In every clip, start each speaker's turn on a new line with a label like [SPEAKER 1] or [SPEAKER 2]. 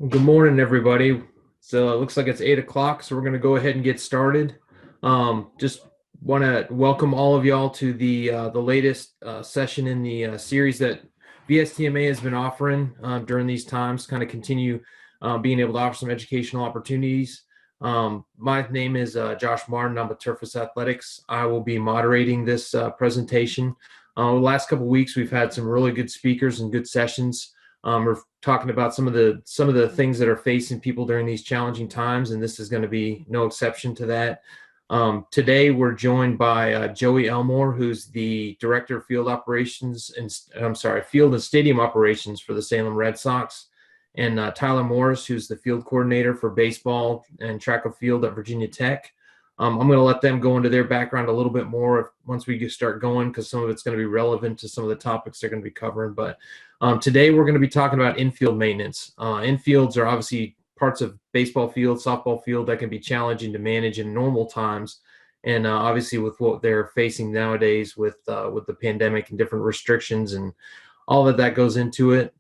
[SPEAKER 1] Good morning, everybody. So it looks like it's 8 o'clock, so we're going to go ahead and get started. Just want to welcome all of y'all to the latest session in the series that VSTMA has been offering during these times. Kind of continue being able to offer some educational opportunities. My name is Josh Martin. I'm with Turfus Athletics. I will be moderating this presentation. The last couple of weeks, we've had some really good speakers and good sessions. We're talking about some of the things that are facing people during these challenging times, and this is going to be no exception to that. Today, we're joined by Joey Elmore, who's the director of field operations and field and stadium operations for the Salem Red Sox, and Tyler Morris, who's the field coordinator for baseball and track and field at Virginia Tech. I'm going to let them go into their background a little bit more once we start going, because some of it's going to be relevant to some of the topics they're going to be covering. But today we're going to be talking about infield maintenance. Infields are obviously parts of baseball field, softball field that can be challenging to manage in normal times, and obviously with what they're facing nowadays with the pandemic and different restrictions and all of that goes into it.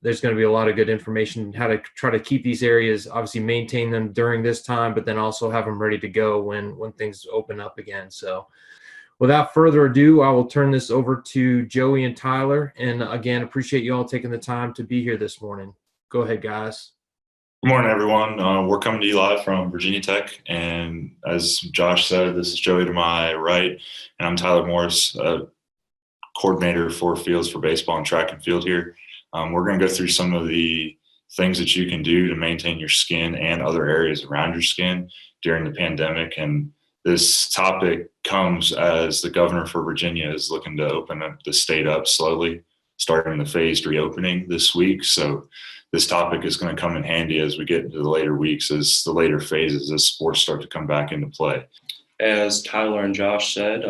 [SPEAKER 1] There's going to be a lot of good information how to try to keep these areas, obviously maintain them during this time, but then also have them ready to go when things open up again. So without further ado, I will turn this over to Joey and Tyler. And again, appreciate you all taking the time to be here this morning. Go ahead, guys.
[SPEAKER 2] Good morning, everyone. We're coming to you live from Virginia Tech. And as Josh said, this is Joey to my right, and I'm Tyler Morris, coordinator for fields for baseball and track and field here. We're going to go through some of the things that you can do to maintain your skin and other areas around your skin during the pandemic. And this topic comes as the governor for Virginia is looking to open up the state up slowly, starting the phased reopening this week. So this topic is going to come in handy as we get into the later weeks, as the later phases, as sports start to come back into play.
[SPEAKER 3] As Tyler and Josh said,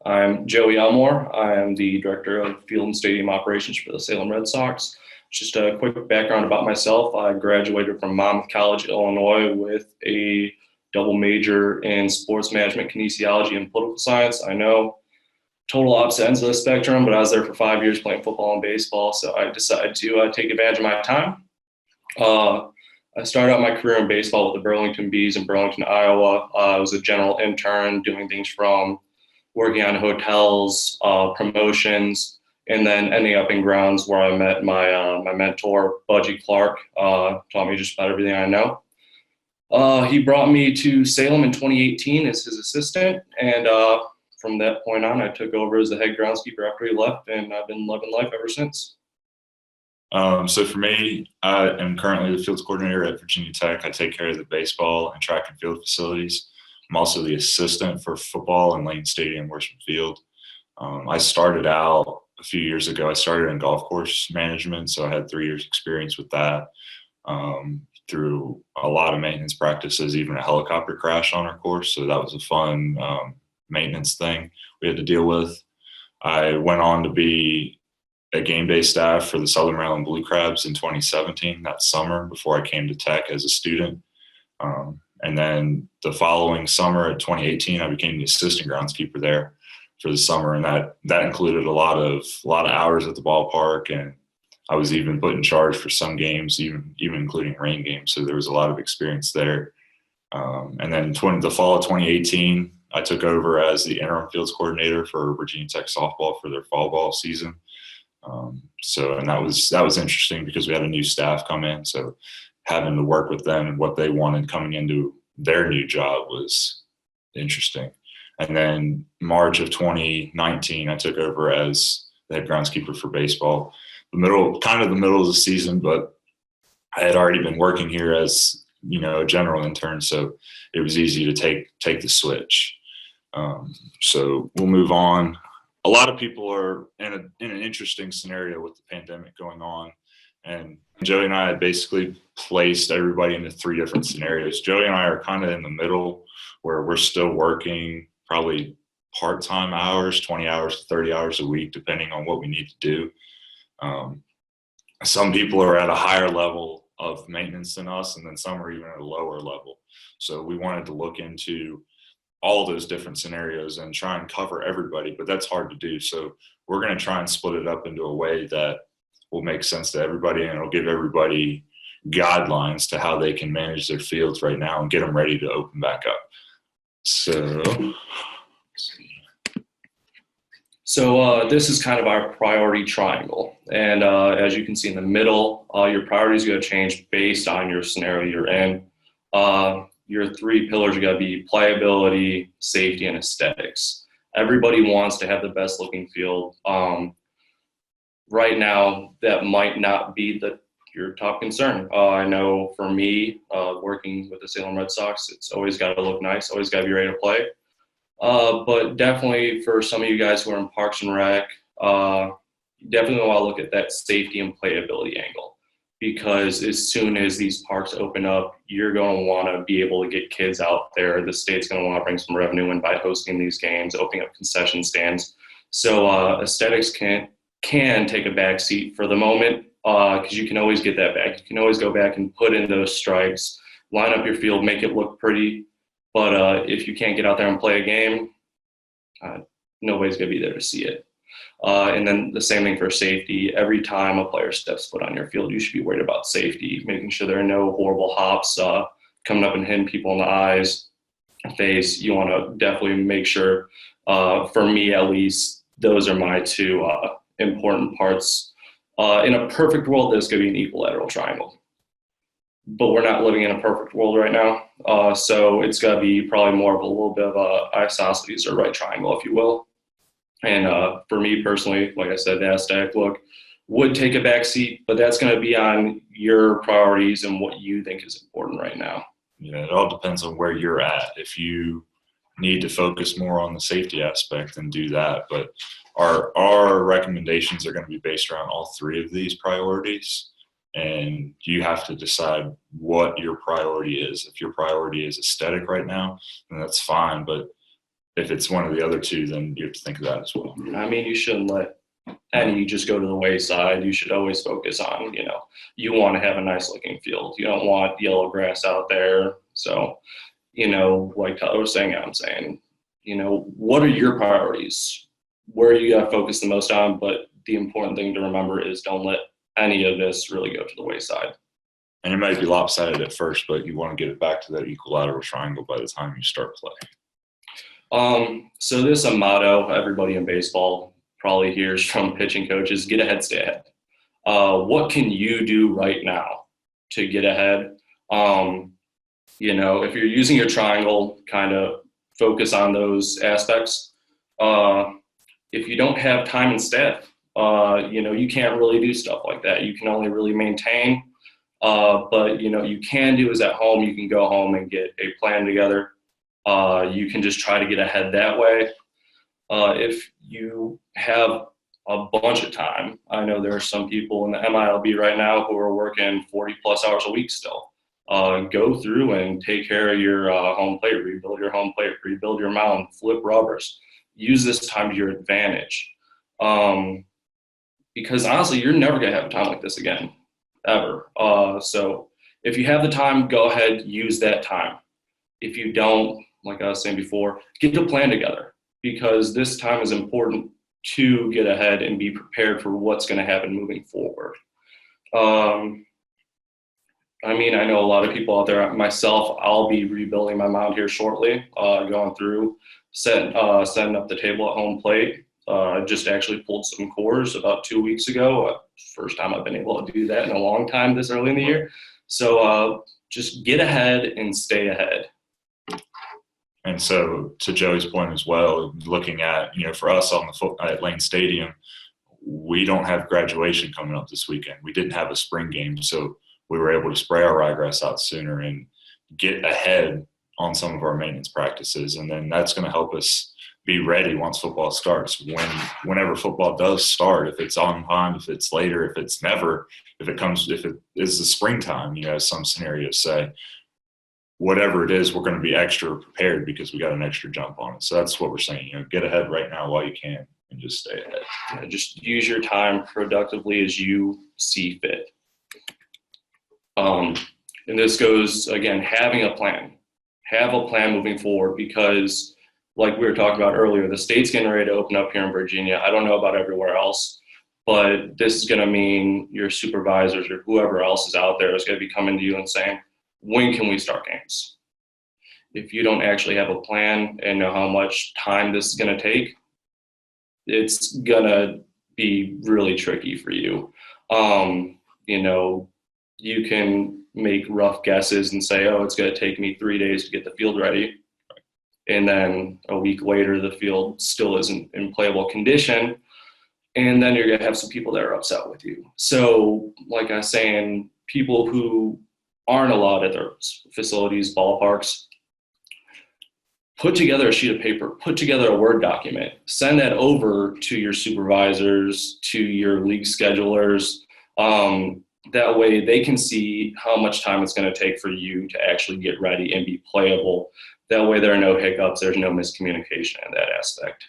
[SPEAKER 3] I'm Joey Elmore. I am the director of field and stadium operations for the Salem Red Sox. Just a quick background about myself. I graduated from Monmouth College, Illinois, with a double major in sports management, kinesiology, and political science. I know total opposite ends of the spectrum, but I was there for 5 years playing football and baseball, so I decided to take advantage of my time. I started out my career in baseball with the Burlington Bees in Burlington, Iowa. I was a general intern doing things from working on hotels, promotions, and then ending up in grounds where I met my mentor, Budgie Clark, taught me just about everything I know. He brought me to Salem in 2018 as his assistant, and from that point on, I took over as the head groundskeeper after he left, and I've been loving life ever since.
[SPEAKER 2] So for me, I am currently the fields coordinator at Virginia Tech. I take care of the baseball and track and field facilities. I'm also the assistant for football and Lane Stadium, Worship Field. I started out a few years ago. I started in golf course management, so I had 3 years experience with that. Through a lot of maintenance practices, even a helicopter crash on our course. So that was a fun maintenance thing we had to deal with. I went on to be a game day staff for the Southern Maryland Blue Crabs in 2017, that summer, before I came to Tech as a student. And then the following summer of 2018, I became the assistant groundskeeper there for the summer, and that included a lot of hours at the ballpark, and I was even put in charge for some games, even including rain games. So there was a lot of experience there. And then the fall of 2018, I took over as the interim fields coordinator for Virginia Tech softball for their fall ball season. And that was interesting because we had a new staff come in. So having to work with them and what they wanted coming into their new job was interesting. And then March of 2019, I took over as the head groundskeeper for baseball. The middle of the season, but I had already been working here as, a general intern, so it was easy to take the switch. So we'll move on. A lot of people are in an interesting scenario with the pandemic going on, and Joey and I had basically placed everybody into 3 different scenarios. Joey and I are kind of in the middle, where we're still working probably part-time hours, 20 hours to 30 hours a week, depending on what we need to do. Some people are at a higher level of maintenance than us, and then some are even at a lower level. So we wanted to look into all those different scenarios and try and cover everybody, but that's hard to do. So we're going to try and split it up into a way that will make sense to everybody, and it'll give everybody guidelines to how they can manage their fields right now and get them ready to open back up. So, let's see.
[SPEAKER 3] So this is kind of our priority triangle. And as you can see in the middle, your priorities are going to change based on your scenario you're in. Your three pillars are going to be playability, safety, and aesthetics. Everybody wants to have the best looking field. Right now, that might not be your top concern. I know for me, working with the Salem Red Sox, it's always got to look nice, always got to be ready to play. But definitely for some of you guys who are in Parks and Rec, definitely want to look at that safety and playability angle, because as soon as these parks open up, you're going to want to be able to get kids out there. The state's going to want to bring some revenue in by hosting these games, opening up concession stands. So aesthetics can take a back seat for the moment, because you can always get that back. You can always go back and put in those stripes, line up your field, make it look pretty. But if you can't get out there and play a game, nobody's going to be there to see it. And then the same thing for safety. Every time a player steps foot on your field, you should be worried about safety, making sure there are no horrible hops coming up and hitting people in the eyes, face. You want to definitely make sure, for me at least, those are my two important parts. In a perfect world, there's going to be an equilateral triangle. But we're not living in a perfect world right now. So it's got to be probably more of a little bit of a isosceles or right triangle, if you will. And for me personally, like I said, the aesthetic look would take a back seat, but that's going to be on your priorities and what you think is important right now.
[SPEAKER 2] Yeah, it all depends on where you're at. If you need to focus more on the safety aspect, then do that. But our recommendations are going to be based around all three of these priorities. And you have to decide what your priority is. If your priority is aesthetic right now, then that's fine. But if it's one of the other two, then you have to think of that as well.
[SPEAKER 3] I mean, you shouldn't let any just go to the wayside. You should always focus on, you want to have a nice looking field. You don't want yellow grass out there. So, like Tyler was saying, I'm saying, what are your priorities? Where you got to focus the most on? But the important thing to remember is don't let any of this really go to the wayside.
[SPEAKER 2] And it might be lopsided at first, but you want to get it back to that equilateral triangle by the time you start play.
[SPEAKER 3] So this is a motto everybody in baseball probably hears from pitching coaches: get ahead, stay ahead. What can you do right now to get ahead? If you're using your triangle, kind of focus on those aspects. If you don't have time and staff, you can't really do stuff like that. You can only really maintain, but you can do is at home, you can go home and get a plan together. You can just try to get ahead that way. If you have a bunch of time, I know there are some people in the MILB right now who are working 40 plus hours a week still. Go through and take care of your home plate, rebuild your home plate, rebuild your mound, flip rubbers. Use this time to your advantage. Because honestly, you're never going to have a time like this again, ever. So if you have the time, go ahead, use that time. If you don't, like I was saying before, get the plan together, because this time is important to get ahead and be prepared for what's going to happen moving forward. I know a lot of people out there, myself, I'll be rebuilding my mound here shortly, going through, setting up the table at home plate. Just actually pulled some cores about 2 weeks ago. First time I've been able to do that in a long time this early in the year. So just get ahead and stay ahead.
[SPEAKER 2] And so to Joey's point as well, looking at, for us at Lane Stadium, we don't have graduation coming up this weekend. We didn't have a spring game, so we were able to spray our ryegrass out sooner and get ahead on some of our maintenance practices. And then that's going to help us be ready once football starts. Whenever football does start, if it's on time, if it's later, if it's never, if it is the springtime, as some scenarios say, whatever it is, we're going to be extra prepared because we got an extra jump on it. So that's what we're saying, get ahead right now while you can and just stay ahead.
[SPEAKER 3] Yeah, just use your time productively as you see fit. And this goes, again, having a plan. Have a plan moving forward, because like we were talking about earlier, the state's getting ready to open up here in Virginia. I don't know about everywhere else, But this is going to mean your supervisors or whoever else is out there is going to be coming to you and saying, when can we start games? If you don't actually have a plan and know how much time this is going to take, it's going to be really tricky for you. You know, you can make rough guesses and say, oh, it's going to take me 3 days to get the field ready. And then a week later, the field still isn't in playable condition. And then you're going to have some people that are upset with you. So, like I was saying, people who aren't allowed at their facilities, ballparks, put together a sheet of paper, put together a Word document, send that over to your supervisors, to your league schedulers. That way they can see how much time it's going to take for you to actually get ready and be playable. That way there are no hiccups, there's no miscommunication in that aspect.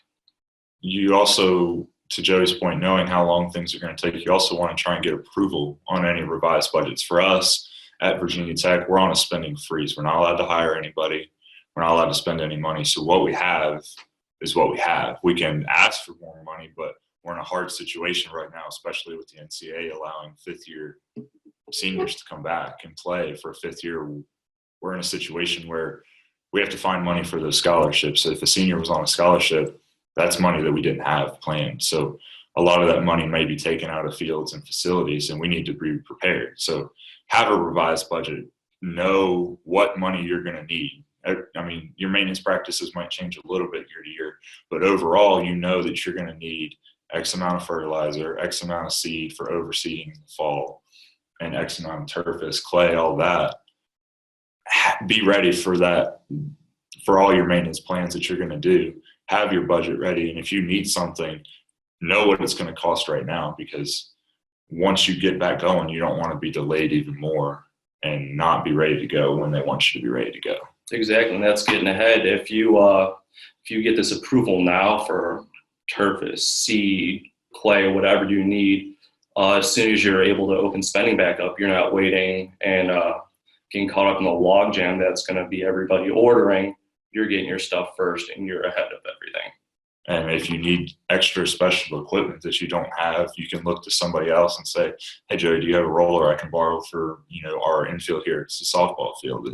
[SPEAKER 2] You also, to Joey's point, knowing how long things are going to take, you also want to try and get approval on any revised budgets. For us at Virginia Tech, we're on a spending freeze. We're not allowed to hire anybody. We're not allowed to spend any money. So what we have is what we have. We can ask for more money, but we're in a hard situation right now, especially with the NCAA allowing fifth-year seniors to come back and play for a fifth year. We're in a situation where we have to find money for those scholarships. So if a senior was on a scholarship, that's money that we didn't have planned. So a lot of that money may be taken out of fields and facilities, and we need to be prepared. So have a revised budget. Know what money you're going to need. I mean, your maintenance practices might change a little bit year to year, but overall, you know that you're going to need X amount of fertilizer, X amount of seed for overseeding in the fall, and X amount of turfus, clay, all that. Be ready for that, for all your maintenance plans that you're going to do. Have your budget ready, and if you need something, know what it's going to cost right now, because once you get back going, you don't want to be delayed even more and not be ready to go when they want you to be ready to go.
[SPEAKER 3] Exactly, and that's getting ahead. If you get this approval now for turfus, seed, clay, whatever you need, as soon as you're able to open spending back up, you're not waiting and getting caught up in the log jam that's going to be everybody ordering. You're getting your stuff first, and you're ahead of everything.
[SPEAKER 2] And if you need extra special equipment that you don't have, you can look to somebody else and say, hey, Joey, do you have a roller I can borrow for, our infield here? It's a softball field.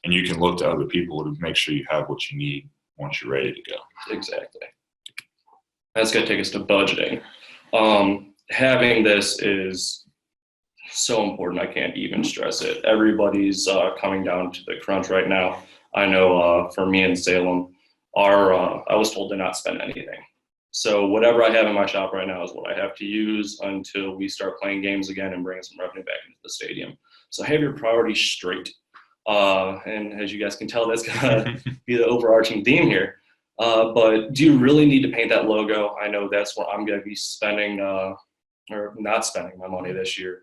[SPEAKER 2] And you can look to other people to make sure you have what you need once you're ready to go.
[SPEAKER 3] Exactly. That's going to take us to budgeting. Having this is so important. I can't even stress it. Everybody's coming down to the crunch right now. I know for me in Salem, I was told to not spend anything. So whatever I have in my shop right now is what I have to use until we start playing games again and bringing some revenue back into the stadium. So have your priorities straight. And as you guys can tell, that's going to be the overarching theme here. But do you really need to paint that logo? I know that's where I'm going to be spending or not spending my money this year.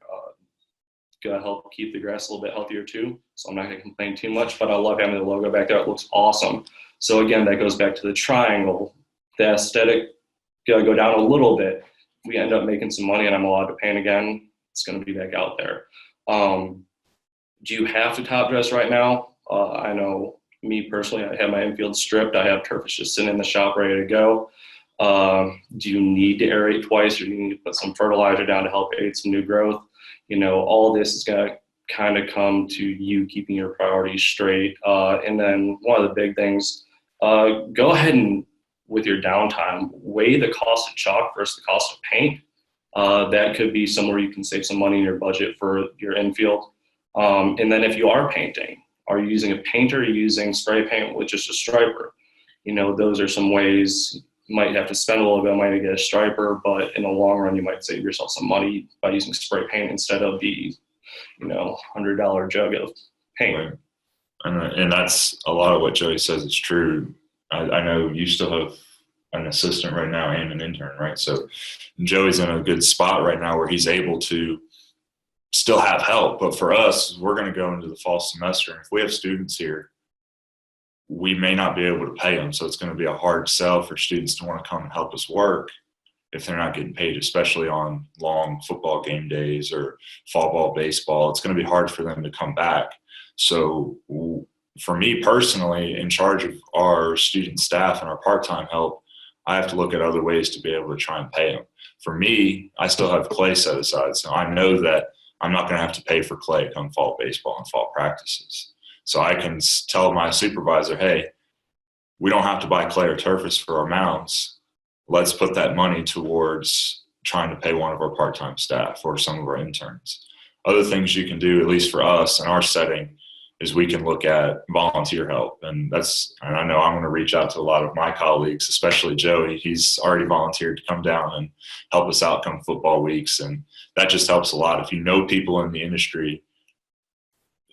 [SPEAKER 3] Going to help keep the grass a little bit healthier too. So I'm not going to complain too much, but I love having the logo back there. It looks awesome. So again, that goes back to the triangle. The aesthetic going to go down a little bit. If we end up making some money and I'm allowed to paint again, it's going to be back out there. Do you have to top dress right now? I know me personally, I have my infield stripped. I have turfus just sitting in the shop ready to go. Do you need to aerate twice, or do you need to put some fertilizer down to help aid some new growth? All this is going to kind of come to you keeping your priorities straight. And then one of the big things, go ahead and, with your downtime, weigh the cost of chalk versus the cost of paint. That could be somewhere you can save some money in your budget for your infield. And then if you are painting, are you using a painter or are you using spray paint with just a striper? Those are some ways. You might have to spend a little bit of money to get a striper, but in the long run, you might save yourself some money by using spray paint instead of the, $100 jug of paint.
[SPEAKER 2] Right. And that's a lot of what Joey says is true. I know you still have an assistant right now and an intern, right? So Joey's in a good spot right now where he's able to still have help. But for us, we're going to go into the fall semester. And if we have students here, we may not be able to pay them. So it's going to be a hard sell for students to want to come and help us work if they're not getting paid, especially on long football game days or fall ball, baseball. It's going to be hard for them to come back. So for me personally, in charge of our student staff and our part-time help, I have to look at other ways to be able to try and pay them. For me, I still have clay set aside, so I know that I'm not going to have to pay for clay come fall baseball and fall practices. So I can tell my supervisor, hey, we don't have to buy clay or turfs for our mounds. Let's put that money towards trying to pay one of our part-time staff or some of our interns. Other things you can do, at least for us in our setting, is we can look at volunteer help. And I know I'm going to reach out to a lot of my colleagues, especially Joey. He's already volunteered to come down and help us out come football weeks. And that just helps a lot. If you know people in the industry,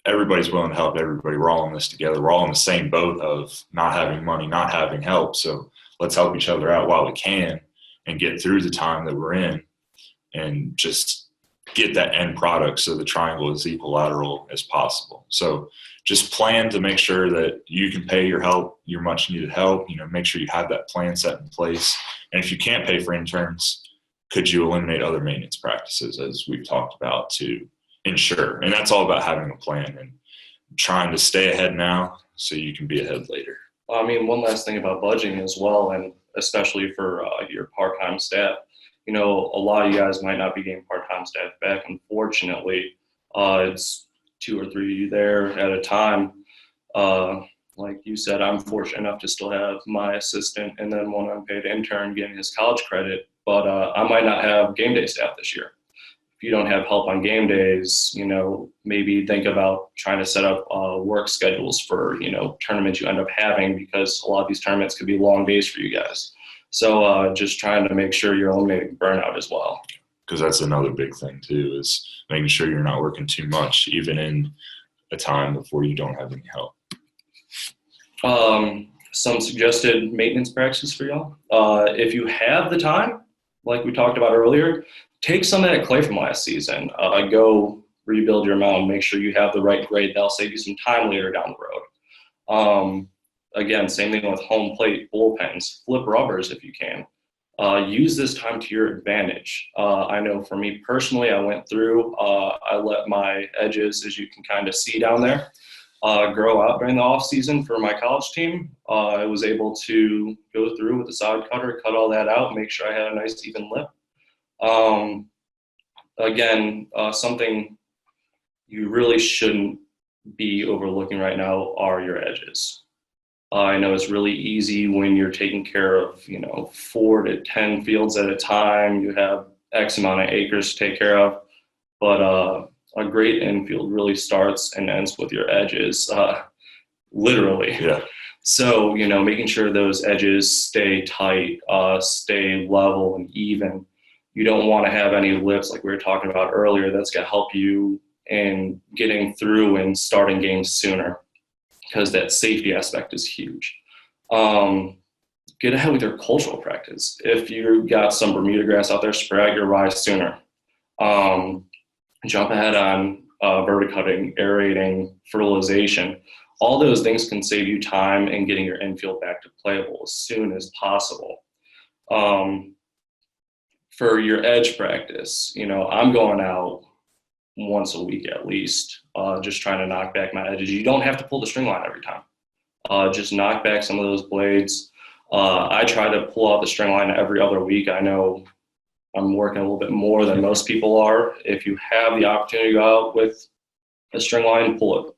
[SPEAKER 2] everybody's willing to help everybody. We're all in this together. We're all in the same boat of not having money, not having help. So let's help each other out while we can and get through the time that we're in and just get that end product so the triangle is equilateral as possible. So just plan to make sure that you can pay your help, your much needed help, make sure you have that plan set in place. And if you can't pay for interns, could you eliminate other maintenance practices, as we've talked about, to ensure? And that's all about having a plan and trying to stay ahead now so you can be ahead later.
[SPEAKER 3] I mean, one last thing about budgeting as well, and especially for your part-time staff. A lot of you guys might not be getting part-time staff back. Unfortunately, it's 2 or 3 there at a time. Like you said, I'm fortunate enough to still have my assistant and then one unpaid intern getting his college credit, but I might not have game day staff this year. If you don't have help on game days, maybe think about trying to set up work schedules for, tournaments you end up having, because a lot of these tournaments could be long days for you guys. So just trying to make sure you're eliminating burnout as well.
[SPEAKER 2] Because that's another big thing too, is making sure you're not working too much, even in a time before you don't have any help.
[SPEAKER 3] Some suggested maintenance practices for y'all. If you have the time, like we talked about earlier, take some of that clay from last season. Go rebuild your mound, make sure you have the right grade. That'll save you some time later down the road. Again, same thing with home plate, bullpens, flip rubbers if you can. Use this time to your advantage. I know for me personally, I went through, I let my edges, as you can kind of see down there, grow out during the off season for my college team. I was able to go through with the side cutter, cut all that out, make sure I had a nice even lip. Again, something you really shouldn't be overlooking right now are your edges. I know it's really easy when you're taking care of, 4 to 10 fields at a time. You have X amount of acres to take care of, but a great infield really starts and ends with your edges, literally.
[SPEAKER 2] Yeah.
[SPEAKER 3] So, making sure those edges stay tight, stay level and even. You don't want to have any lips like we were talking about earlier. That's going to help you in getting through and starting games sooner, because that safety aspect is huge. Get ahead with your cultural practice. If you've got some Bermuda grass out there, spread out your rise sooner. Jump ahead on verticutting, aerating, fertilization. All those things can save you time in getting your infield back to playable as soon as possible. For your edge practice, I'm going out once a week at least, just trying to knock back my edges. You don't have to pull the string line every time. Just knock back some of those blades. I try to pull out the string line every other week. I know I'm working a little bit more than most people are. If you have the opportunity to go out with a string line, pull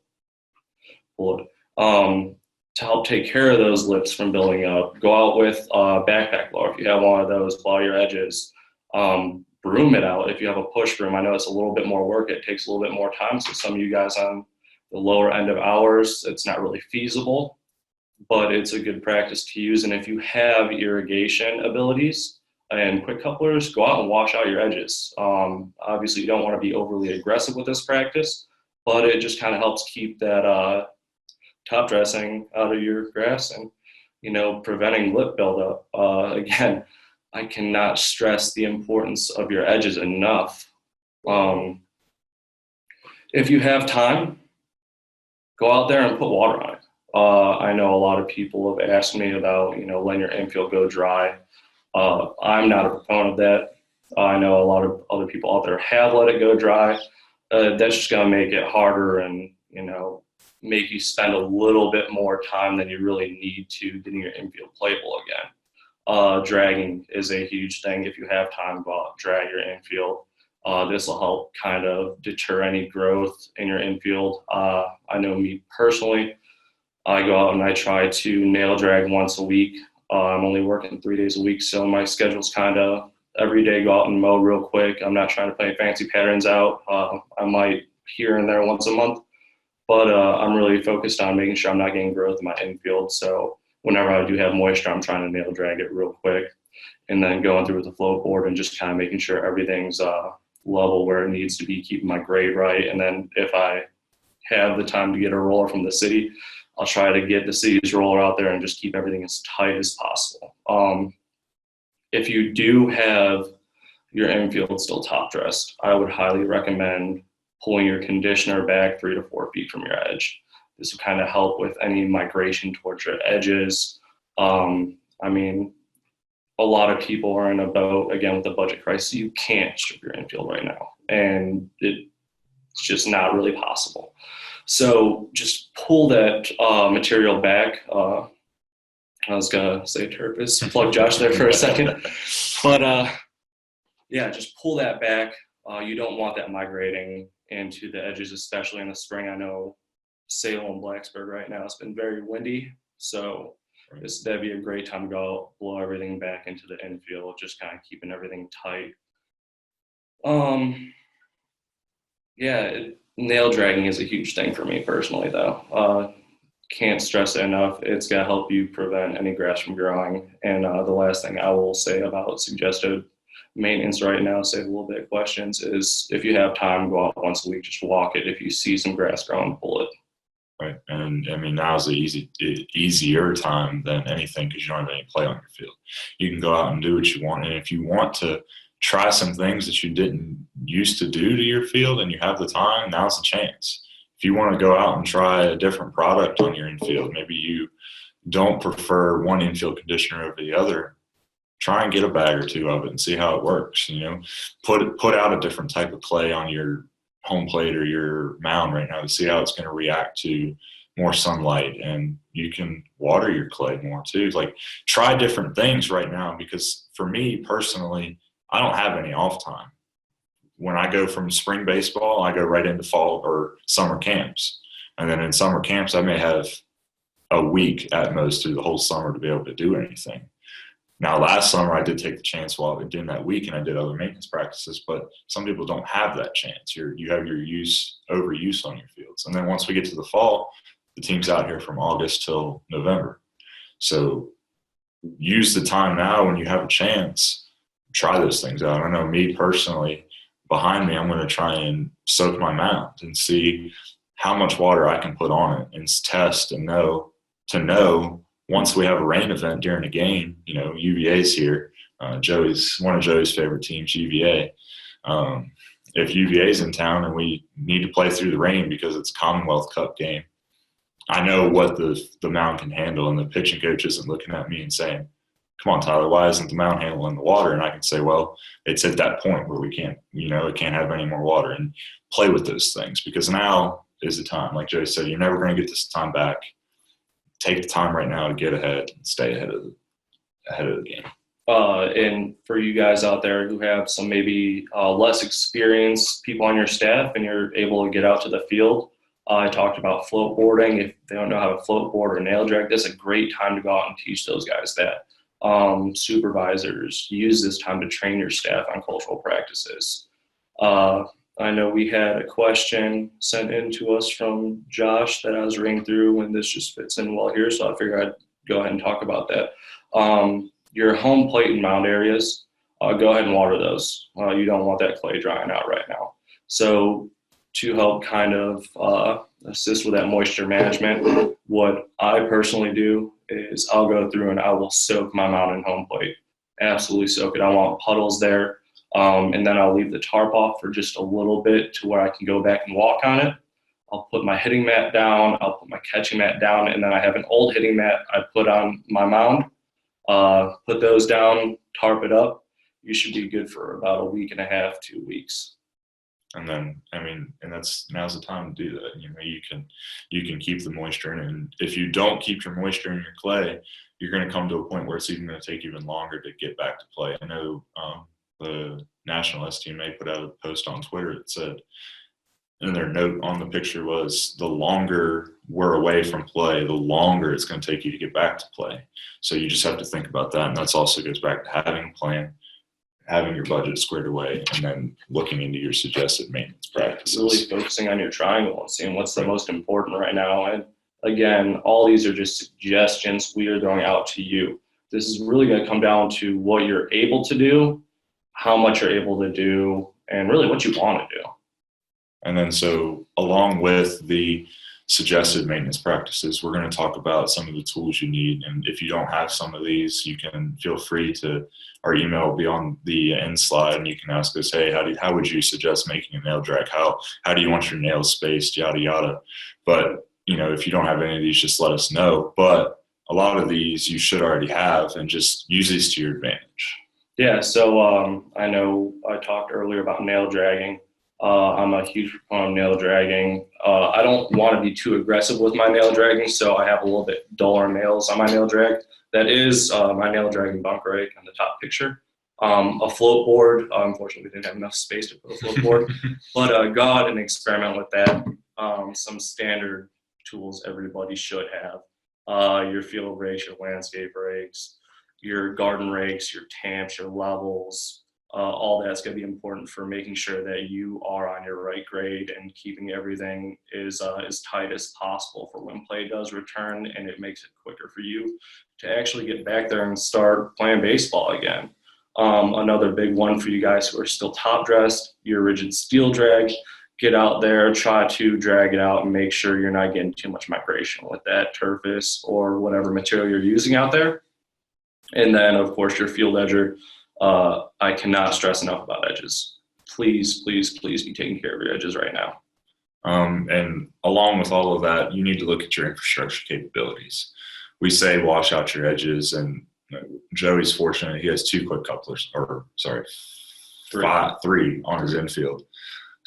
[SPEAKER 3] it. To help take care of those lips from building up, go out with a backpack blower. If you have one of those, blow your edges. Broom it out if you have a push broom. I know it's a little bit more work. It takes a little bit more time. So some of you guys on the lower end of hours, it's not really feasible, but it's a good practice to use. And if you have irrigation abilities and quick couplers, go out and wash out your edges. Obviously, you don't want to be overly aggressive with this practice, but it just kind of helps keep that top dressing out of your grass and, preventing lip buildup. Again, I cannot stress the importance of your edges enough. If you have time, go out there and put water on it. I know a lot of people have asked me about, letting your infield go dry. I'm not a proponent of that. I know a lot of other people out there have let it go dry. That's just going to make it harder and, make you spend a little bit more time than you really need to getting your infield playable again. dragging is a huge thing. If you have time, go out and drag your infield. This will help kind of deter any growth in your infield. I know me personally, I go out and I try to nail drag once a week. I'm only working 3 days a week, so my schedule's kind of every day go out and mow real quick. I'm not trying to play fancy patterns out. I might here and there once a month, but I'm really focused on making sure I'm not getting growth in my infield. So whenever I do have moisture, I'm trying to nail drag it real quick, and then going through with the float board and just kind of making sure everything's level where it needs to be, keeping my grade right. And then if I have the time to get a roller from the city, I'll try to get the city's roller out there and just keep everything as tight as possible. If you do have your infield still top dressed, I would highly recommend pulling your conditioner back 3 to 4 feet from your edge. This will kind of help with any migration towards your edges. I mean, a lot of people are in a boat, again, with the budget crisis. You can't strip your infield right now, and it's just not really possible. So just pull that material back. I was going to say turpus, plug Josh there for a second. But yeah, just pull that back. You don't want that migrating into the edges, especially in the spring. I know Salem, Blacksburg right now, it's been very windy. So that'd be a great time to go blow everything back into the infield, just kind of keeping everything tight. Nail dragging is a huge thing for me personally, though. Can't stress it enough. It's going to help you prevent any grass from growing. And the last thing I will say about suggested maintenance right now, save a little bit of questions, is if you have time, go out once a week, just walk it. If you see some grass growing, pull it.
[SPEAKER 2] Right. And I mean, now's the easier time than anything because you don't have any play on your field. You can go out and do what you want. And if you want to try some things that you didn't used to do to your field and you have the time, now's the chance. If you want to go out and try a different product on your infield, maybe you don't prefer one infield conditioner over the other, try and get a bag or two of it and see how it works. Put out a different type of clay on your home plate or your mound right now to see how it's going to react to more sunlight, and you can water your clay more too. Like, try different things right now, because for me personally, I don't have any off time. When I go from spring baseball, I go right into fall or summer camps. And then in summer camps, I may have a week at most through the whole summer to be able to do anything. Now, last summer, I did take the chance while I was doing that week, and I did other maintenance practices, but some people don't have that chance. You have your overuse on your fields. And then once we get to the fall, the team's out here from August till November. So use the time now when you have a chance, try those things out. I know me personally, behind me, I'm going to try and soak my mound and see how much water I can put on it and test and know once we have a rain event during a game. UVA's here. Joey's one of Joey's favorite teams, UVA. If UVA's in town and we need to play through the rain because it's a Commonwealth Cup game, I know what the mound can handle, and the pitching coach isn't looking at me and saying, "Come on, Tyler, why isn't the mound handling the water?" And I can say, well, it's at that point where we can't, it can't have any more water, and play with those things, because now is the time. Like Joey said, you're never going to get this time back. Take the time right now to get ahead and stay ahead of the game.
[SPEAKER 3] And for you guys out there who have some maybe less experienced people on your staff and you're able to get out to the field, I talked about float boarding. If they don't know how to float board or nail drag, this is a great time to go out and teach those guys that. Supervisors, use this time to train your staff on cultural practices. I know we had a question sent in to us from Josh that I was reading through, and this just fits in well here, so I figured I'd go ahead and talk about that. Your home plate and mound areas, go ahead and water those. You don't want that clay drying out right now. So to help kind of assist with that moisture management, what I personally do is I'll go through and I will soak my mound and home plate. Absolutely soak it. I want puddles there. And then I'll leave the tarp off for just a little bit to where I can go back and walk on it. I'll put my hitting mat down. I'll put my catching mat down. And then I have an old hitting mat I put on my mound. Put those down, tarp it up. You should be good for about a week and a half, 2 weeks.
[SPEAKER 2] And then, now's the time to do that. You can keep the moisture in. And if you don't keep your moisture in your clay, you're going to come to a point where it's even going to take even longer to get back to play. I know the National STMA put out a post on Twitter that said, and their note on the picture was, the longer we're away from play, the longer it's going to take you to get back to play. So you just have to think about that. And that's also goes back to having a plan, having your budget squared away, and then looking into your suggested maintenance practices.
[SPEAKER 3] Really focusing on your triangle and seeing what's the most important right now. And again, all these are just suggestions we are throwing out to you. This is really going to come down to what you're able to do, how much you're able to do, and really what you want to do.
[SPEAKER 2] And then so along with the suggested maintenance practices, we're going to talk about some of the tools you need. And if you don't have some of these, you can feel free to, our email will be on the end slide, and you can ask us, hey, how would you suggest making a nail drag? How do you want your nails spaced, yada, yada. But, if you don't have any of these, just let us know. But a lot of these you should already have, and just use these to your advantage.
[SPEAKER 3] Yeah, so I know I talked earlier about nail dragging. I'm a huge proponent of nail dragging. I don't want to be too aggressive with my nail dragging, so I have a little bit duller nails on my nail drag. That is my nail dragging bunk rake on the top picture. A float board. Unfortunately, we didn't have enough space to put a float board, but go out and experiment with that. Some standard tools everybody should have. Your field rakes, your landscape rakes, your garden rakes, your tamps, your levels. All that's going to be important for making sure that you are on your right grade and keeping everything as tight as possible for when play does return, and it makes it quicker for you to actually get back there and start playing baseball again. Another big one for you guys who are still top dressed, your rigid steel drag. Get out there, try to drag it out, and make sure you're not getting too much migration with that turfus or whatever material you're using out there. And then, of course, your field edger. I cannot stress enough about edges. Please, please, please be taking care of your edges right now.
[SPEAKER 2] And along with all of that, you need to look at your infrastructure capabilities. We say wash out your edges, and Joey's fortunate he has 2 quick couplers, three on his infield.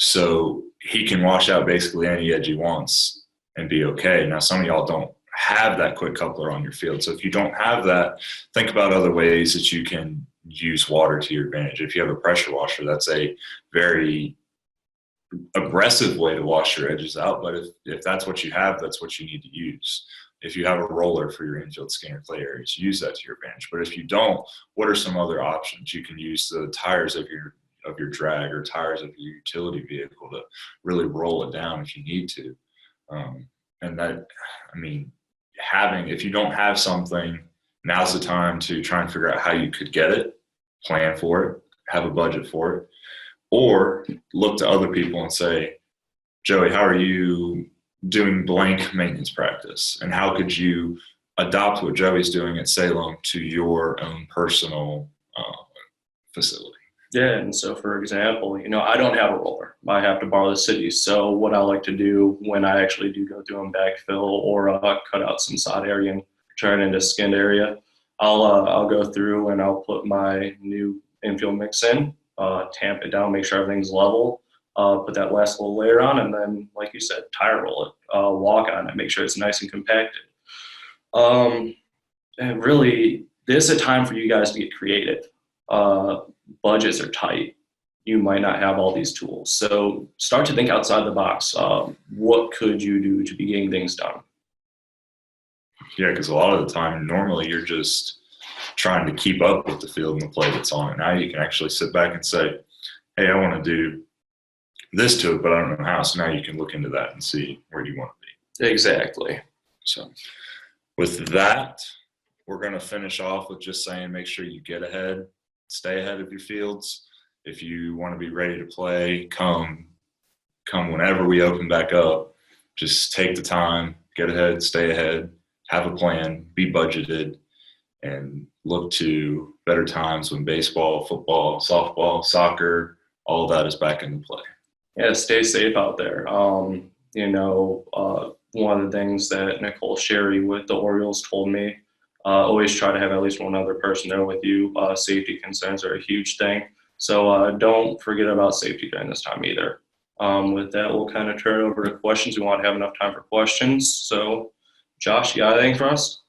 [SPEAKER 2] So he can wash out basically any edge he wants and be okay. Now, some of y'all don't have that quick coupler on your field. So if you don't have that, think about other ways that you can use water to your advantage. If you have a pressure washer, that's a very aggressive way to wash your edges out. But if that's what you have, that's what you need to use. If you have a roller for your infield skin or clay areas, use that to your advantage. But if you don't, what are some other options? You can use the tires of your drag or tires of your utility vehicle to really roll it down if you need to. And that, if you don't have something, now's the time to try and figure out how you could get it, plan for it, have a budget for it, or look to other people and say, Joey, how are you doing blank maintenance practice? And how could you adopt what Joey's doing at Salem to your own personal facility?
[SPEAKER 3] Yeah, and so for example, I don't have a roller. I have to borrow the city. So what I like to do when I actually do go through and backfill or cut out some sod area and turn it into skinned area, I'll go through and I'll put my new infield mix in, tamp it down, make sure everything's level, put that last little layer on, and then, like you said, tire roll it, walk on it, make sure it's nice and compacted. And really, this is a time for you guys to get creative. Budgets are tight. You might not have all these tools. So start to think outside the box. What could you do to be getting things done?
[SPEAKER 2] Yeah, because a lot of the time, normally you're just trying to keep up with the field and the play that's on it. Now you can actually sit back and say, hey, I want to do this to it, but I don't know how. So now you can look into that and see where you want to be.
[SPEAKER 3] Exactly.
[SPEAKER 2] So with that, we're going to finish off with just saying make sure you get ahead, stay ahead of your fields. If you want to be ready to play, come whenever we open back up. Just take the time, get ahead, stay ahead, have a plan, be budgeted, and look to better times when baseball, football, softball, soccer, all of that is back into play.
[SPEAKER 3] Yeah, stay safe out there. One of the things that Nicole Sherry with the Orioles told me, always try to have at least one other person there with you. Safety concerns are a huge thing. So don't forget about safety during this time either. With that, we'll kind of turn it over to questions. We want to have enough time for questions. So, Josh, you got anything for us?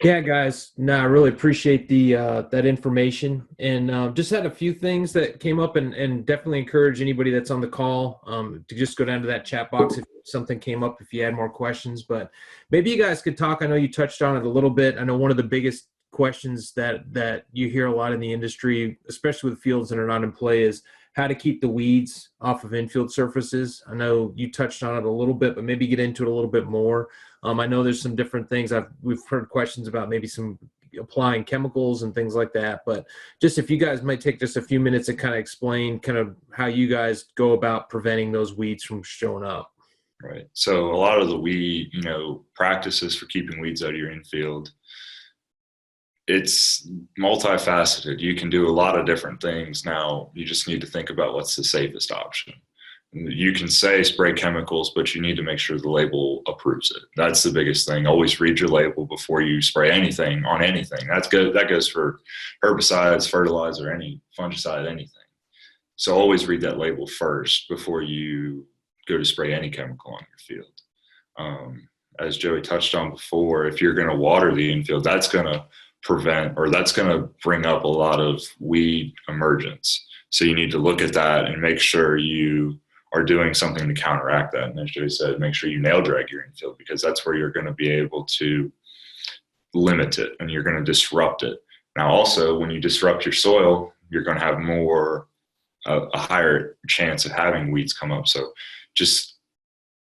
[SPEAKER 1] Yeah, guys. No, I really appreciate the that information, and just had a few things that came up, and definitely encourage anybody that's on the call to just go down to that chat box if something came up, if you had more questions. But maybe you guys could talk. I know you touched on it a little bit. I know one of the biggest questions that you hear a lot in the industry, especially with fields that are not in play, is how to keep the weeds off of infield surfaces. I know you touched on it a little bit, but maybe get into it a little bit more. I know there's some different things we've heard questions about, maybe some applying chemicals and things like that. But just if you guys might take just a few minutes to kind of explain kind of how you guys go about preventing those weeds from showing up.
[SPEAKER 2] Right. So a lot of the weed, practices for keeping weeds out of your infield, it's multifaceted. You can do a lot of different things. Now you just need to think about what's the safest option. You can say spray chemicals, but you need to make sure the label approves it. That's the biggest thing. Always read your label before you spray anything on anything. That's good. That goes for herbicides, fertilizer, any fungicide, anything. So always read that label first before you go to spray any chemical on your field. As Joey touched on before, if you're going to water the infield, that's going to prevent, or that's going to bring up a lot of weed emergence. So you need to look at that and make sure you are doing something to counteract that. And as Joey said, make sure you nail drag your infield, because that's where you're going to be able to limit it and you're going to disrupt it. Now, also, when you disrupt your soil, you're going to have a higher chance of having weeds come up. So just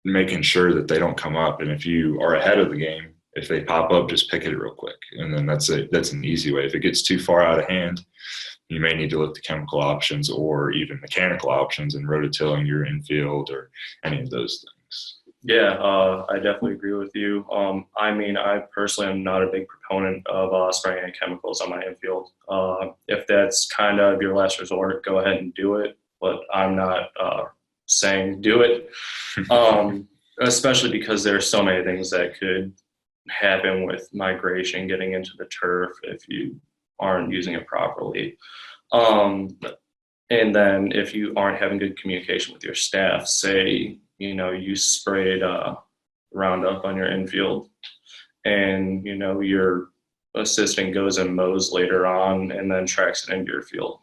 [SPEAKER 2] making sure that they don't come up. And if you are ahead of the game, if they pop up, just pick it real quick. And then that's an easy way. If it gets too far out of hand, you may need to look to chemical options or even mechanical options and rototilling your infield or any of those things.
[SPEAKER 3] Yeah, I definitely agree with you. I personally am not a big proponent of spraying any chemicals on my infield. If that's kind of your last resort, go ahead and do it. But I'm not saying do it, especially because there are so many things that could happen with migration getting into the turf if you aren't using it properly. And then if you aren't having good communication with your staff, say, you sprayed Roundup on your infield and, your assistant goes and mows later on and then tracks it into your field,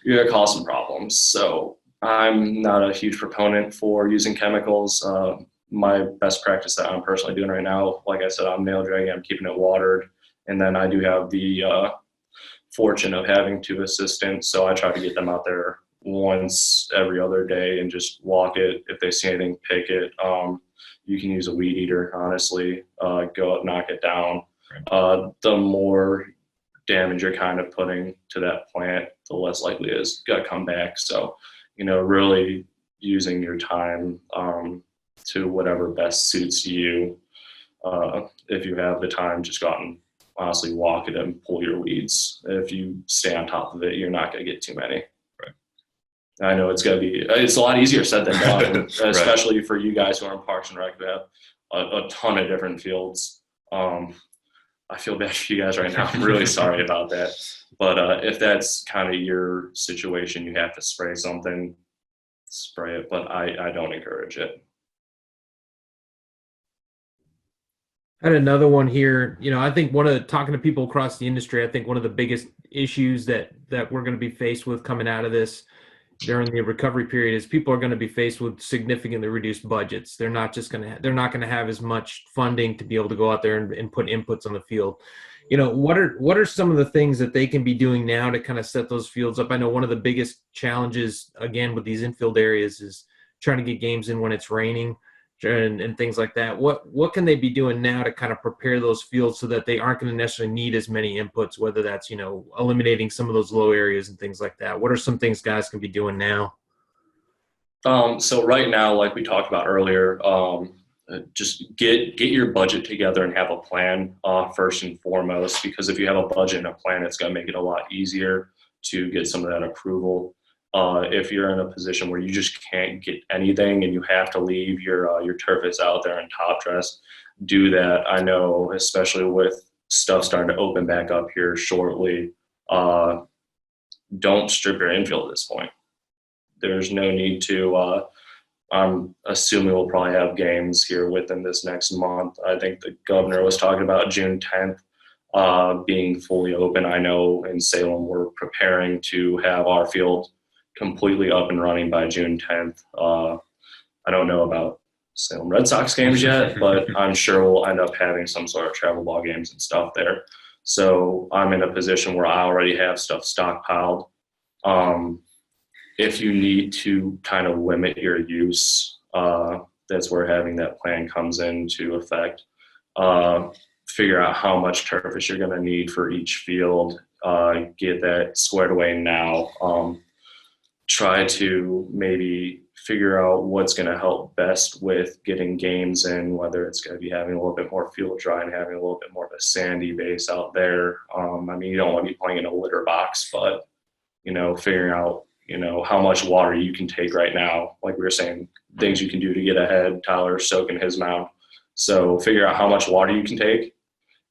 [SPEAKER 3] you're going to cause some problems. So I'm not a huge proponent for using chemicals. My best practice that I'm personally doing right now, like I said, I'm nail dragging, I'm keeping it watered. And then I do have the fortune of having 2 assistants. So I try to get them out there once every other day and just walk it. If they see anything, pick it. You can use a weed eater, honestly, go out, knock it down. The more damage you're kind of putting to that plant, the less likely it is to come back. So, really using your time to whatever best suits you. If you have the time, just go out and honestly walk it and pull your weeds. If you stay on top of it, you're not going to get too many.
[SPEAKER 2] Right.
[SPEAKER 3] I know it's a lot easier said than done, especially for you guys who are in Parks and Rec who have a ton of different fields. I feel bad for you guys right now. I'm really sorry about that. But if that's kind of your situation, you have to spray something, spray it. But I don't encourage it.
[SPEAKER 1] I had another one here. I think talking to people across the industry, I think one of the biggest issues that we're going to be faced with coming out of this during the recovery period is people are going to be faced with significantly reduced budgets. They're not going to have as much funding to be able to go out there and put inputs on the field. What are some of the things that they can be doing now to kind of set those fields up? I know one of the biggest challenges, again, with these infield areas is trying to get games in when it's raining and things like that. What can they be doing now to kind of prepare those fields so that they aren't going to necessarily need as many inputs, whether that's, eliminating some of those low areas and things like that? What are some things guys can be doing now?
[SPEAKER 3] So right now, like we talked about earlier, just get your budget together and have a plan first and foremost, because if you have a budget and a plan, it's going to make it a lot easier to get some of that approval. If you're in a position where you just can't get anything and you have to leave your turf out there in top dress, do that. I know, especially with stuff starting to open back up here shortly, don't strip your infield at this point. There's no need to. I'm assuming we'll probably have games here within this next month. I think the governor was talking about June 10th. being fully open. I know in Salem we're preparing to have our field completely up and running by June 10th. I don't know about Salem Red Sox games yet, but I'm sure we'll end up having some sort of travel ball games and stuff there. So I'm in a position where I already have stuff stockpiled. If you need to kind of limit your use, that's where having that plan comes into effect. Figure out how much turf you're going to need for each field, get that squared away now. Try to maybe figure out what's going to help best with getting games in, whether it's going to be having a little bit more field dry and having a little bit more of a sandy base out there. I mean, you don't want to be playing in a litter box, but, figuring out, how much water you can take right now. Like we were saying, things you can do to get ahead. Tyler's soaking his mound. So figure out how much water you can take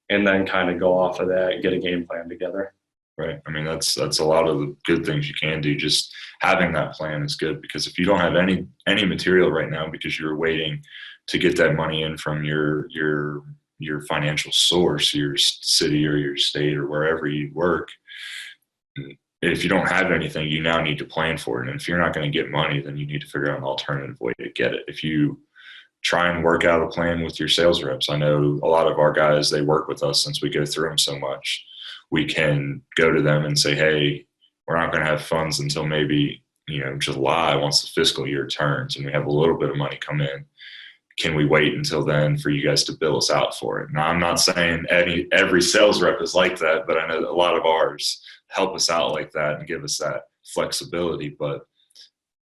[SPEAKER 3] and then kind of go off of that and get a game plan together.
[SPEAKER 2] Right. I mean, that's a lot of the good things you can do. Just having that plan is good, because if you don't have any material right now because you're waiting to get that money in from your financial source, your city or your state or wherever you work, if you don't have anything, you now need to plan for it. And if you're not going to get money, then you need to figure out an alternative way to get it. If you try and work out a plan with your sales reps, I know a lot of our guys, they work with us since we go through them so much. We can go to them and say, hey, we're not going to have funds until maybe, July once the fiscal year turns and we have a little bit of money come in. Can we wait until then for you guys to bill us out for it? Now, I'm not saying every sales rep is like that, but I know that a lot of ours help us out like that and give us that flexibility. But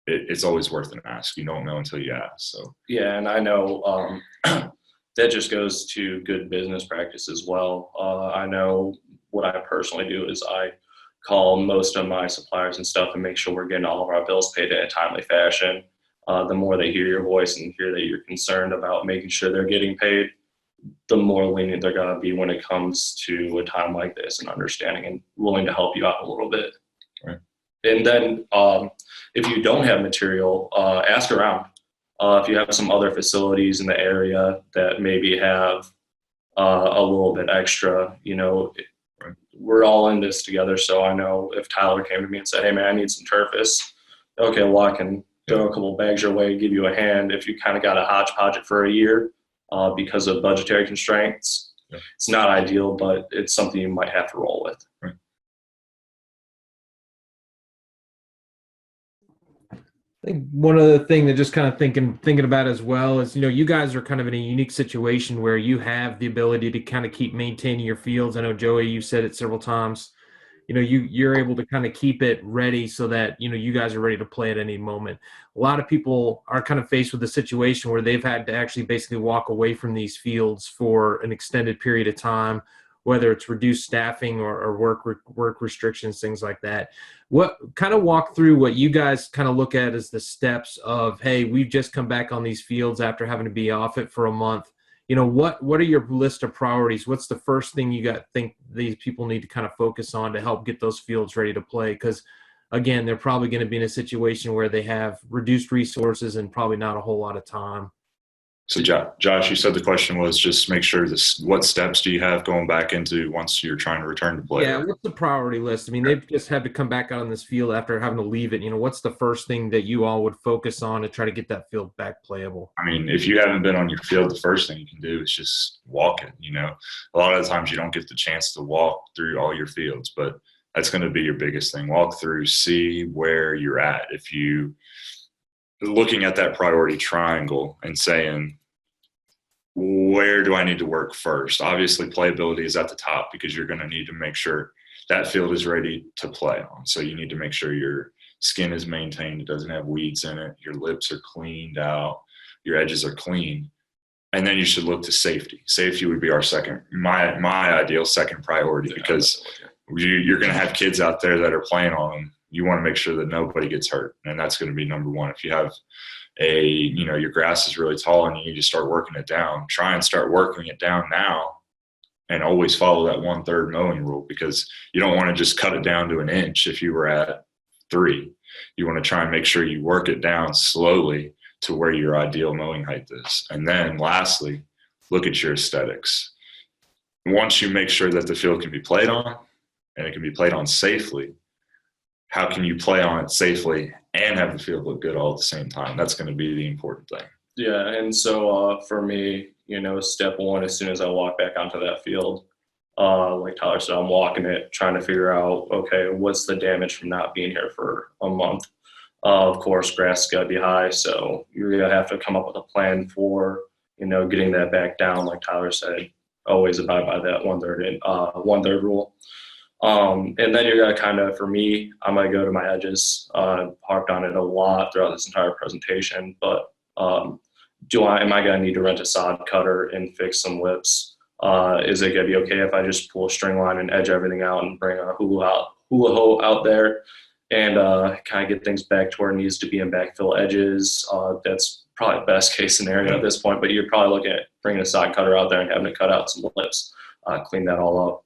[SPEAKER 2] it's always worth an ask. You don't know until you ask. So
[SPEAKER 3] yeah, and I know that just goes to good business practice as well. I know what I personally do is I call most of my suppliers and stuff and make sure we're getting all of our bills paid in a timely fashion. The more they hear your voice and hear that you're concerned about making sure they're getting paid, the more lenient they're going to be when it comes to a time like this and understanding and willing to help you out a little bit.
[SPEAKER 2] Right.
[SPEAKER 3] And then if you don't have material, ask around. If you have some other facilities in the area that maybe have a little bit extra, we're all in this together. So I know if Tyler came to me and said, hey man, I need some turfus. Okay, well, I can throw a couple bags your way, give you a hand. If you kind of got a hodgepodge it for a year because of budgetary constraints, It's not ideal, but it's something you might have to roll with.
[SPEAKER 2] Right.
[SPEAKER 1] I think one other thing that just kind of thinking about as well is, you guys are kind of in a unique situation where you have the ability to kind of keep maintaining your fields. I know, Joey, you said it several times. You're able to kind of keep it ready so that, you guys are ready to play at any moment. A lot of people are kind of faced with a situation where they've had to actually basically walk away from these fields for an extended period of time, whether it's reduced staffing or work restrictions, things like that. What kind of walk through what you guys kind of look at as the steps of, hey, we've just come back on these fields after having to be off it for a month. What are your list of priorities? What's the first thing you think these people need to kind of focus on to help get those fields ready to play? Because again, they're probably going to be in a situation where they have reduced resources and probably not a whole lot of time.
[SPEAKER 2] So Josh, you said the question was just make sure what steps do you have going back into once you're trying to return to play?
[SPEAKER 1] Yeah, what's the priority list? I mean, they've just had to come back out on this field after having to leave it. What's the first thing that you all would focus on to try to get that field back playable?
[SPEAKER 2] I mean, if you haven't been on your field, the first thing you can do is just walk it. A lot of the times you don't get the chance to walk through all your fields, but that's going to be your biggest thing. Walk through, see where you're at. If you looking at that priority triangle and saying, where do I need to work first? Obviously, playability is at the top because you're going to need to make sure that field is ready to play on. So you need to make sure your skin is maintained. It doesn't have weeds in it. Your lips are cleaned out. Your edges are clean. And then you should look to safety. Safety would be our my ideal second priority, because you're going to have kids out there that are playing on them. You want to make sure that nobody gets hurt, and that's going to be number one. If you have your grass is really tall and you need to start working it down, try and start working it down now, and always follow that 1/3 mowing rule, because you don't want to just cut it down to an inch if you were at 3. You want to try and make sure you work it down slowly to where your ideal mowing height is. And then lastly, look at your aesthetics. once you make sure that the field can be played on and it can be played on safely, how can you play on it safely and have the field look good all at the same time? That's going to be the important thing.
[SPEAKER 3] Yeah, and so for me, step one, as soon as I walk back onto that field, like Tyler said, I'm walking it, trying to figure out, okay, what's the damage from not being here for a month? Of course, grass is got to be high, so you're going to have to come up with a plan for, getting that back down. Like Tyler said, always abide by that one-third rule. And then you're going to kind of, for me, I'm going to go to my edges. Harped on it a lot throughout this entire presentation, but am I going to need to rent a sod cutter and fix some lips? Is it going to be okay if I just pull a string line and edge everything out and bring a hula hoe out there and kind of get things back to where it needs to be and backfill edges? That's probably the best case scenario at this point, but you're probably looking at bringing a sod cutter out there and having to cut out some lips, clean that all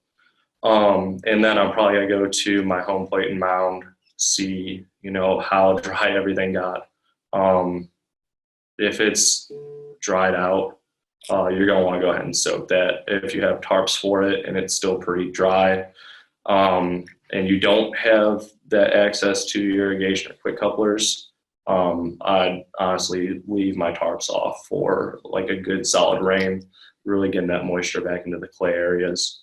[SPEAKER 3] up. And then I'm probably going to go to my home plate and mound, see, how dry everything got. If it's dried out, you're going to want to go ahead and soak that. If you have tarps for it and it's still pretty dry, and you don't have that access to your irrigation or quick couplers, I'd honestly leave my tarps off for like a good solid rain, really getting that moisture back into the clay areas.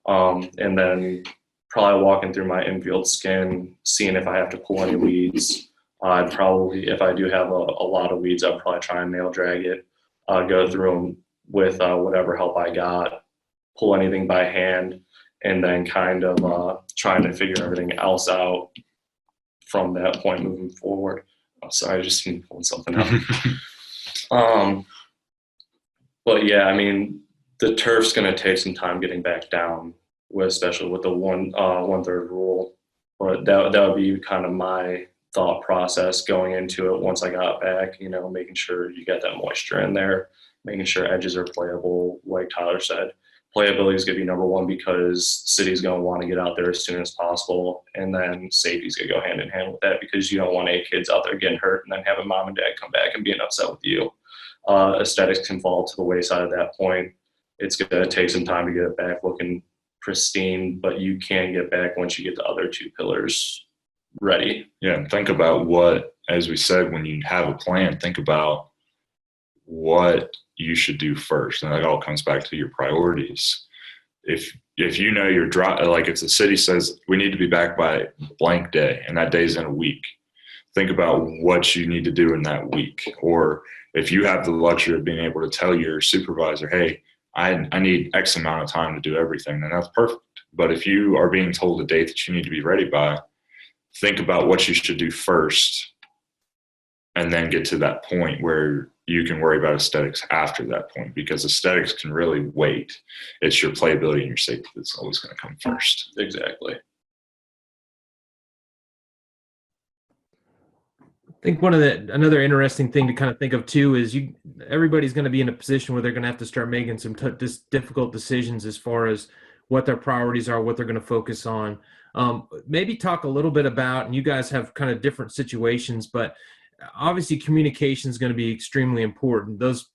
[SPEAKER 3] And then probably walking through my infield skin, seeing if I have to pull any weeds. I'd probably, if I do have a lot of weeds, I'd probably try and nail drag it, go through them with whatever help I got, pull anything by hand, and then kind of trying to figure everything else out from that point moving forward. Oh, sorry, I just been pulling something out. But yeah, I mean, the turf's going to take some time getting back down, especially with the one-third rule. But that would be kind of my thought process going into it once I got back, making sure you get that moisture in there, making sure edges are playable. Like Tyler said, playability is going to be number one because city's going to want to get out there as soon as possible. And then safety's going to go hand in hand with that because you don't want 8 kids out there getting hurt and then having mom and dad come back and being upset with you. Aesthetics can fall to the wayside at that point. It's going to take some time to get it back looking pristine, but you can get back once you get the other 2 pillars ready.
[SPEAKER 2] Yeah, and think about what, as we said, when you have a plan, think about what you should do first. And that all comes back to your priorities. If you're dry, like if the city says we need to be back by blank day and that day's in a week, think about what you need to do in that week. Or if you have the luxury of being able to tell your supervisor, hey, I need X amount of time to do everything, then that's perfect. But if you are being told a date that you need to be ready by, think about what you should do first and then get to that point where you can worry about aesthetics after that point, because aesthetics can really wait. It's your playability and your safety that's always going to come first.
[SPEAKER 3] Exactly.
[SPEAKER 1] I think another interesting thing to kind of think of too is everybody's going to be in a position where they're going to have to start making some difficult decisions as far as what their priorities are, what they're going to focus on. Maybe talk a little bit about, and you guys have kind of different situations, but obviously communication is going to be extremely important. Those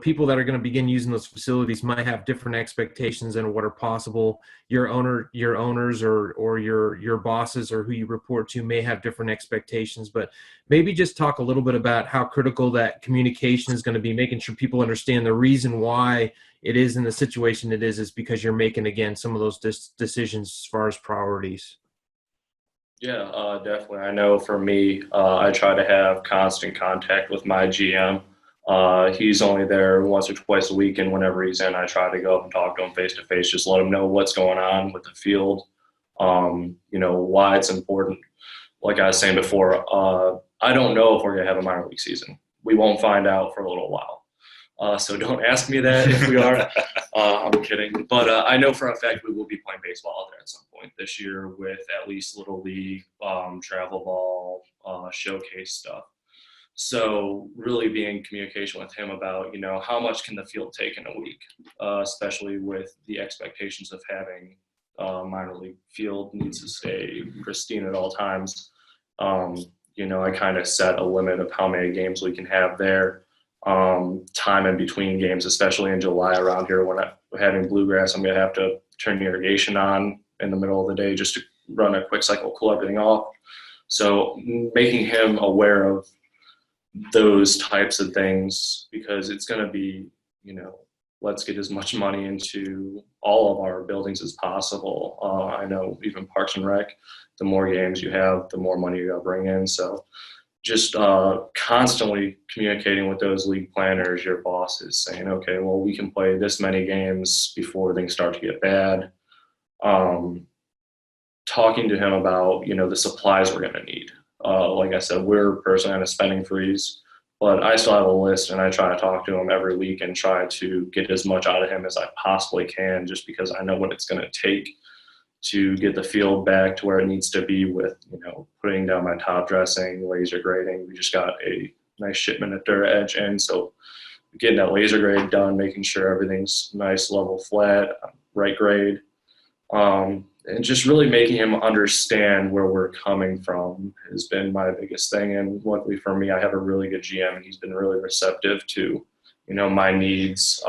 [SPEAKER 1] people that are going to begin using those facilities might have different expectations than what are possible. Your owners or your bosses or who you report to may have different expectations, but maybe just talk a little bit about how critical that communication is going to be, making sure people understand the reason why it is in the situation it is because you're making, again, some of those decisions as far as priorities.
[SPEAKER 3] Yeah, definitely. I know for me, I try to have constant contact with my GM. He's only there once or twice a week, and whenever he's in, I try to go up and talk to him face to face, just let him know what's going on with the field, why it's important. Like I was saying before, I don't know if we're going to have a minor league season. We won't find out for a little while. So don't ask me that if we are. I'm kidding. But I know for a fact we will be playing baseball out there at some point this year with at least Little League, travel ball, showcase stuff. So really being in communication with him about, how much can the field take in a week, especially with the expectations of having minor league field needs to stay pristine at all times. I kind of set a limit of how many games we can have there. time in between games, especially in July around here when we're having bluegrass. I'm going to have to turn the irrigation on in the middle of the day just to run a quick cycle, cool everything off. So making him aware of those types of things, because it's going to be, let's get as much money into all of our buildings as possible. I know even Parks and Rec, the more games you have, the more money you got to bring in. So just constantly communicating with those league planners, your bosses, saying, okay, well, we can play this many games before things start to get bad. Talking to him about, the supplies we're going to need. Like I said, we're personally on a spending freeze, but I still have a list, and I try to talk to him every week and try to get as much out of him as I possibly can, just because I know what it's going to take to get the field back to where it needs to be with, putting down my top dressing, laser grading. We just got a nice shipment at Dirt Edge, and so getting that laser grade done, making sure everything's nice, level, flat, right grade, and just really making him understand where we're coming from has been my biggest thing. And luckily for me, I have a really good GM, and he's been really receptive to, my needs,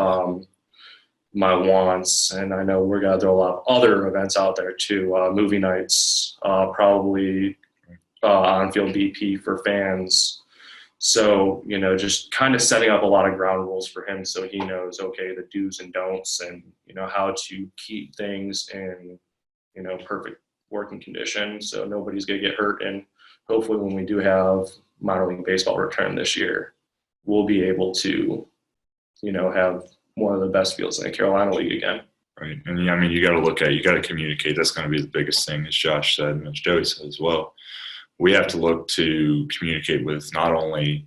[SPEAKER 3] my wants. And I know we're going to throw a lot of other events out there too, movie nights, probably on-field BP for fans. So, just kind of setting up a lot of ground rules for him so he knows, okay, the do's and don'ts, and, how to keep things in, perfect working condition so nobody's going to get hurt. And hopefully when we do have minor league baseball return this year, we'll be able to, have one of the best fields in the Carolina League again.
[SPEAKER 2] Right. And you got to communicate. That's going to be the biggest thing, as Josh said, and as Joey said as well. We have to look to communicate with not only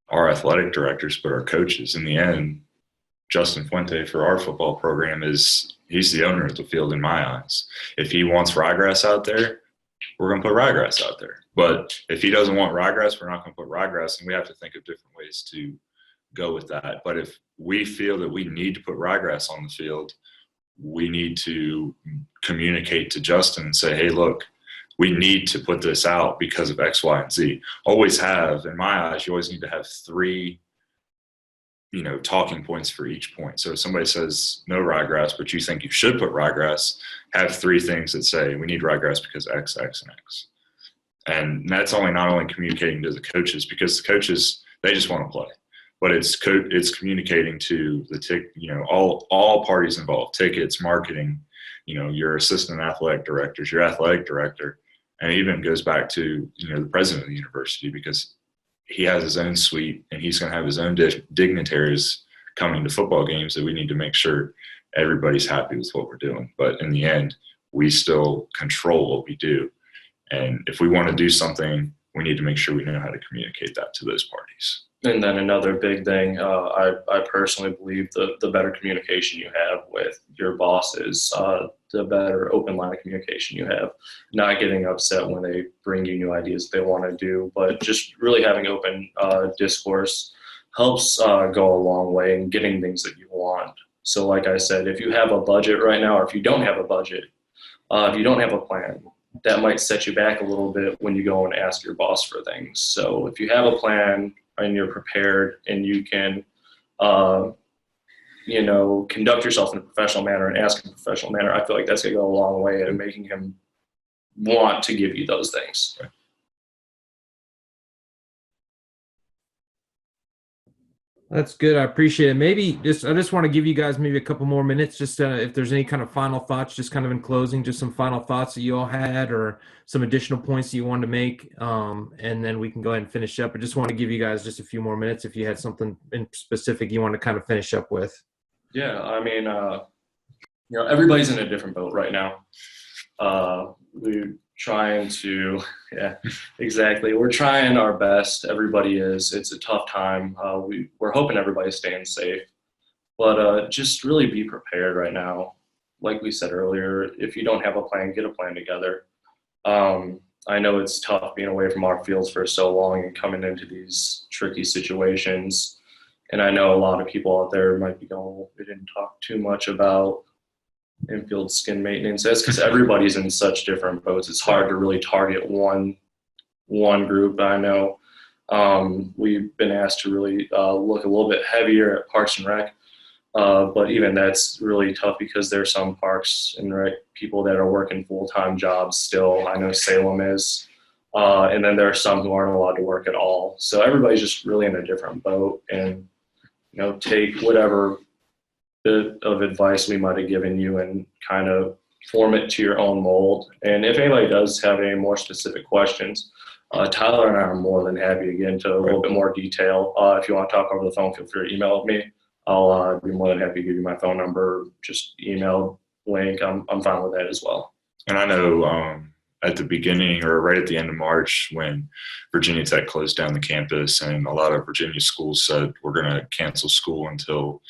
[SPEAKER 2] our athletic directors, but our coaches. In the end, Justin Fuente for our football program he's the owner of the field in my eyes. If he wants ryegrass out there, we're going to put ryegrass out there. But if he doesn't want ryegrass, we're not going to put ryegrass, and we have to think of different ways to go with that. But if we feel that we need to put ryegrass on the field, we need to communicate to Justin and say, hey, look, we need to put this out because of X, Y, and Z. Always have, in my eyes, you always need to have 3 talking points for each point. So if somebody says no ryegrass, but you think you should put ryegrass, have 3 things that say we need ryegrass because X, X, and X. And that's not only communicating to the coaches, because the coaches, they just want to play, but it's communicating to the all parties involved, tickets, marketing, your assistant athletic directors, your athletic director, and it even goes back to the president of the university, because he has his own suite and he's going to have his own dignitaries coming to football games, that we need to make sure everybody's happy with what we're doing. But in the end, we still control what we do. And if we want to do something, we need to make sure we know how to communicate that to those parties.
[SPEAKER 3] And then another big thing, I personally believe the better communication you have with your bosses, the better open line of communication you have. Not getting upset when they bring you new ideas they want to do, but just really having open discourse helps go a long way in getting things that you want. So like I said, if you have a budget right now, or if you don't have a budget, if you don't have a plan, that might set you back a little bit when you go and ask your boss for things. So if you have a plan and you're prepared and you can, conduct yourself in a professional manner and ask in a professional manner, I feel like that's going to go a long way in making him want to give you those things.
[SPEAKER 2] Right.
[SPEAKER 1] That's good. I appreciate it. I just want to give you guys maybe a couple more minutes, just if there's any kind of final thoughts, just kind of in closing, just some final thoughts that you all had, or some additional points that you wanted to make, and then we can go ahead and finish up. I just want to give you guys just a few more minutes if you had something in specific you want to kind of finish up with.
[SPEAKER 3] Yeah, everybody's in a different boat right now. We're trying to, exactly. We're trying our best. Everybody is. It's a tough time. We're hoping everybody's staying safe, but just really be prepared right now. Like we said earlier, if you don't have a plan, get a plan together. I know it's tough being away from our fields for so long and coming into these tricky situations. And I know a lot of people out there might be going, we didn't talk too much about infield skin maintenance. That's because everybody's in such different boats. It's hard to really target one group. I know We've been asked to really look a little bit heavier at Parks and Rec, but even that's really tough because there are some Parks and Rec people that are working full-time jobs still. I know Salem is, and then there are some who aren't allowed to work at all. So everybody's just really in a different boat, and take whatever bit of advice we might have given you and kind of form it to your own mold. And if anybody does have any more specific questions, Tyler and I are more than happy to get into a little bit more detail. If you want to talk over the phone, feel free to email me. I'll be more than happy to give you my phone number, just email, link. I'm fine with that as well.
[SPEAKER 2] And I know at the beginning or right at the end of March when Virginia Tech closed down the campus and a lot of Virginia schools said we're going to cancel school until,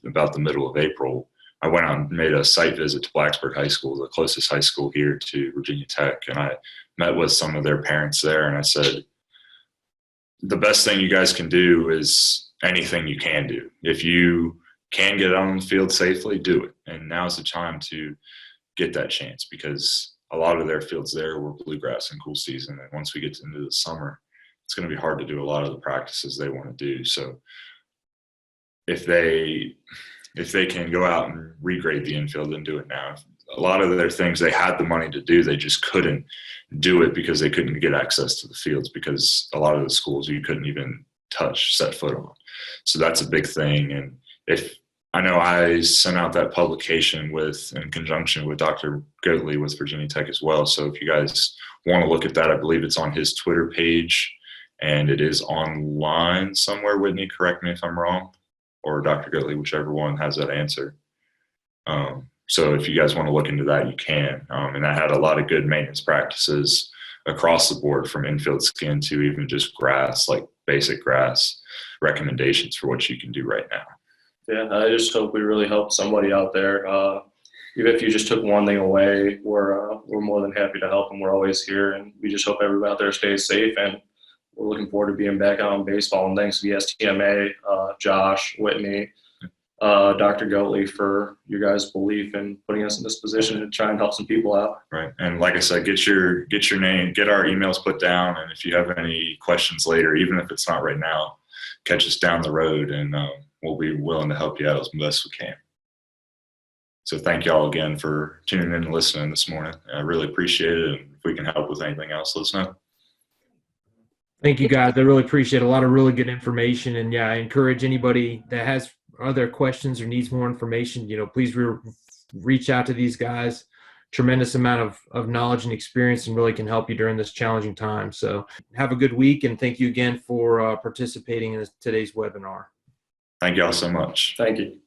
[SPEAKER 2] about the middle of April, I went out and made a site visit to Blacksburg High School, the closest high school here to Virginia Tech. And I met with some of their parents there, and I said, the best thing you guys can do is anything you can do. If you can get on the field safely, do it. And now's the time to get that chance, because a lot of their fields there were bluegrass in cool season. And once we get into the summer, it's going to be hard to do a lot of the practices they want to do. So if they can go out and regrade the infield, then do it now. A lot of their things they had the money to do, they just couldn't do it because they couldn't get access to the fields, because a lot of the schools you couldn't even set foot on. So that's a big thing. And if I know I sent out that publication in conjunction with Dr. Goatley with Virginia Tech as well. So if you guys want to look at that, I believe it's on his Twitter page and it is online somewhere. Whitney, correct me if I'm wrong, or Dr. Goatley, whichever one has that answer. So if you guys want to look into that, you can. And that had a lot of good maintenance practices across the board, from infield skin to even just grass, like basic grass recommendations for what you can do right now.
[SPEAKER 3] Yeah, I just hope we really helped somebody out there. Even if you just took one thing away, we're more than happy to help, and we're always here. And we just hope everybody out there stays safe. And we're looking forward to being back out on baseball. And thanks to the STMA, Josh, Whitney, Dr. Goatley for your guys' belief in putting us in this position to try and help some people out.
[SPEAKER 2] Right. And like I said, get your name, get our emails put down. And if you have any questions later, even if it's not right now, catch us down the road, and we'll be willing to help you out as best we can. So thank y'all again for tuning in and listening this morning. I really appreciate it. And if we can help with anything else, let us know.
[SPEAKER 1] Thank you, guys. I really appreciate a lot of really good information. And yeah, I encourage anybody that has other questions or needs more information, please reach out to these guys. Tremendous amount of knowledge and experience, and really can help you during this challenging time. So have a good week, and thank you again for participating in today's webinar.
[SPEAKER 2] Thank y'all so much.
[SPEAKER 3] Thank you.